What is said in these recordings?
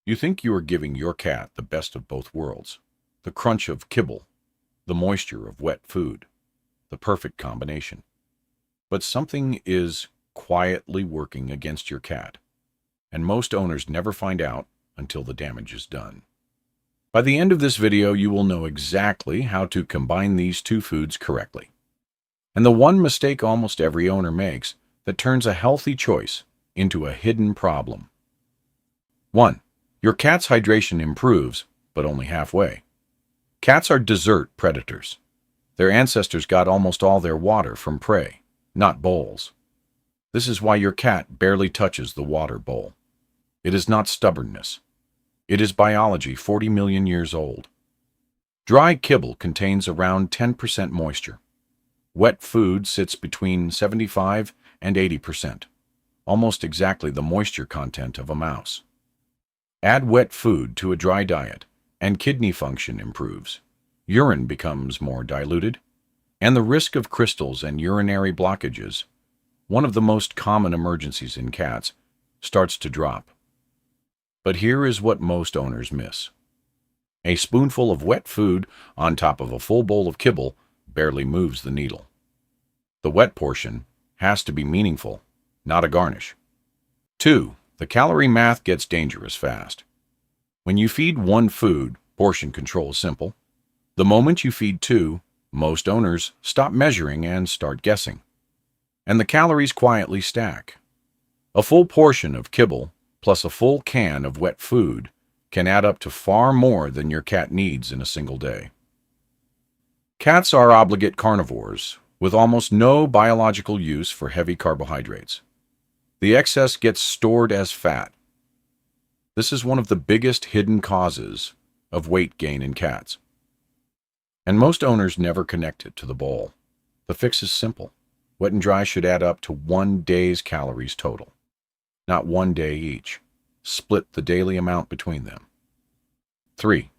You think you are giving your cat the best of both worlds. The crunch of kibble, the moisture of wet food, the perfect combination. But something is quietly working against your cat, and most owners never find out until the damage is done. By the end of this video, you will know exactly how to combine these two foods correctly. And the one mistake almost every owner makes that turns a healthy choice into a hidden problem. 1. Your cat's hydration improves, but only halfway. Cats are dessert predators. Their ancestors got almost all their water from prey, not bowls. This is why your cat barely touches the water bowl. It is not stubbornness. It is biology 40 million years old. Dry kibble contains around 10% moisture. Wet food sits between 75 and 80%, almost exactly the moisture content of a mouse. Add wet food to a dry diet, and kidney function improves. Urine becomes more diluted, and the risk of crystals and urinary blockages, one of the most common emergencies in cats, starts to drop. But here is what most owners miss. A spoonful of wet food on top of a full bowl of kibble barely moves the needle. The wet portion has to be meaningful, not a garnish. 2. The calorie math gets dangerous fast. When you feed one food, portion control is simple. The moment you feed two, most owners stop measuring and start guessing. And the calories quietly stack. A full portion of kibble plus a full can of wet food can add up to far more than your cat needs in a single day. Cats are obligate carnivores with almost no biological use for heavy carbohydrates. The excess gets stored as fat. This is one of the biggest hidden causes of weight gain in cats. And most owners never connect it to the bowl. The fix is simple. Wet and dry should add up to 1 day's calories total, not 1 day each. Split the daily amount between them. 3.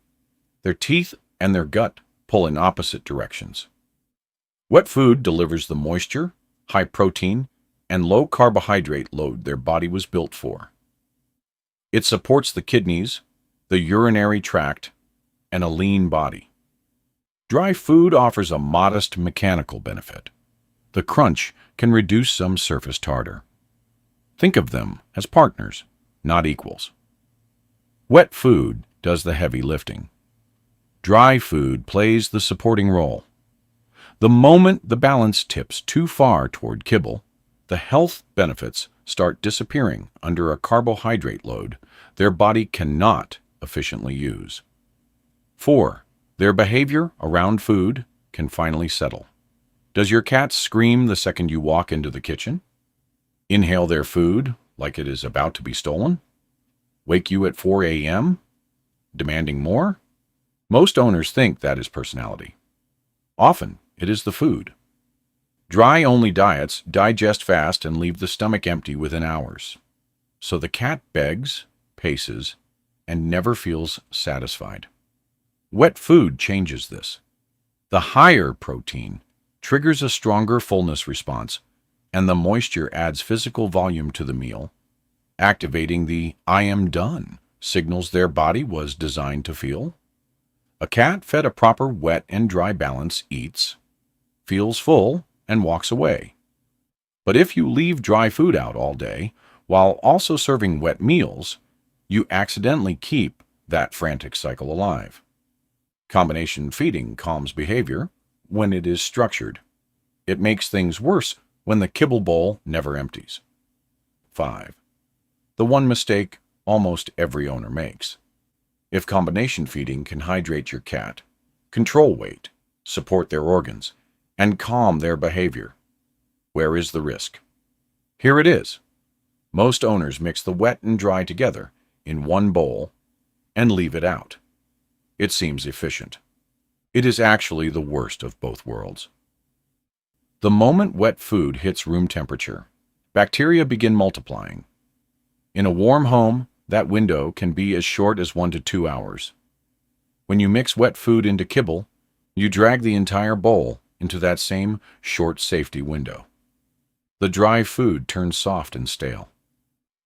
Their teeth and their gut pull in opposite directions. Wet food delivers the moisture, high protein, and low carbohydrate load their body was built for. It supports the kidneys, the urinary tract, and a lean body. Dry food offers a modest mechanical benefit. The crunch can reduce some surface tartar. Think of them as partners, not equals. Wet food does the heavy lifting. Dry food plays the supporting role. The moment the balance tips too far toward kibble, the health benefits start disappearing under a carbohydrate load their body cannot efficiently use. 4. Their behavior around food can finally settle. Does your cat scream the second you walk into the kitchen? Inhale their food like it is about to be stolen? Wake you at 4 a.m., demanding more? Most owners think that is personality. Often, it is the food. Dry-only diets digest fast and leave the stomach empty within hours. So the cat begs, paces, and never feels satisfied. Wet food changes this. The higher protein triggers a stronger fullness response, and the moisture adds physical volume to the meal, activating the "I am done" signals their body was designed to feel. A cat fed a proper wet and dry balance eats, feels full, and walks away. But if you leave dry food out all day, while also serving wet meals, you accidentally keep that frantic cycle alive. Combination feeding calms behavior when it is structured. It makes things worse when the kibble bowl never empties. 5. The one mistake almost every owner makes. If combination feeding can hydrate your cat, control weight, support their organs, and calm their behavior, where is the risk? Here it is. Most owners mix the wet and dry together in one bowl and leave it out. It seems efficient. It is actually the worst of both worlds. The moment wet food hits room temperature, bacteria begin multiplying. In a warm home, that window can be as short as 1 to 2 hours. When you mix wet food into kibble, you drag the entire bowl into that same short safety window. The dry food turns soft and stale.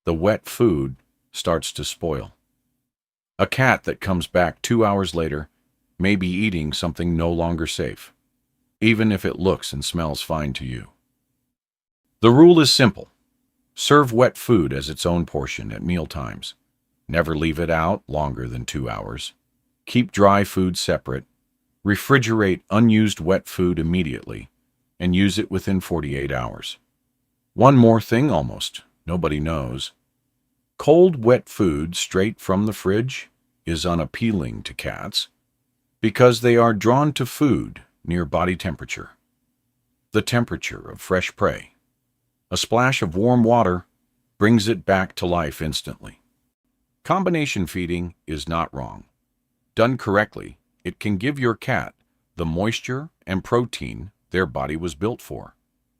The wet food starts to spoil. A cat that comes back 2 hours later may be eating something no longer safe, even if it looks and smells fine to you. The rule is simple. Serve wet food as its own portion at meal times. Never leave it out longer than 2 hours. Keep dry food separate. Refrigerate unused wet food immediately and use it within 48 hours. One more thing almost nobody knows. Cold, wet food straight from the fridge is unappealing to cats because they are drawn to food near body temperature, the temperature of fresh prey. A splash of warm water brings it back to life instantly. Combination feeding is not wrong. Done correctly, it can give your cat the moisture and protein their body was built for,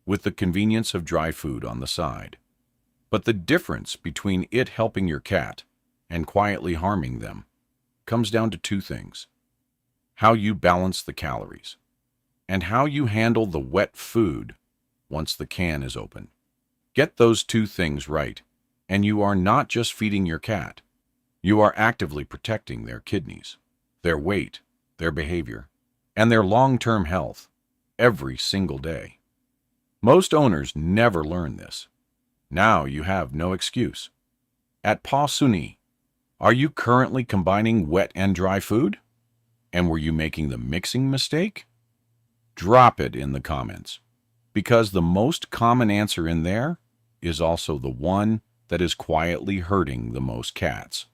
with the convenience of dry food on the side. But the difference between it helping your cat and quietly harming them comes down to two things: how you balance the calories, and how you handle the wet food once the can is open. Get those two things right, and you are not just feeding your cat. You are actively protecting their kidneys, their weight, their behavior, and their long-term health every single day. Most owners never learn this. Now you have no excuse. At Pawsunee, are you currently combining wet and dry food? And were you making the mixing mistake? Drop it in the comments, because the most common answer in there is also the one that is quietly hurting the most cats.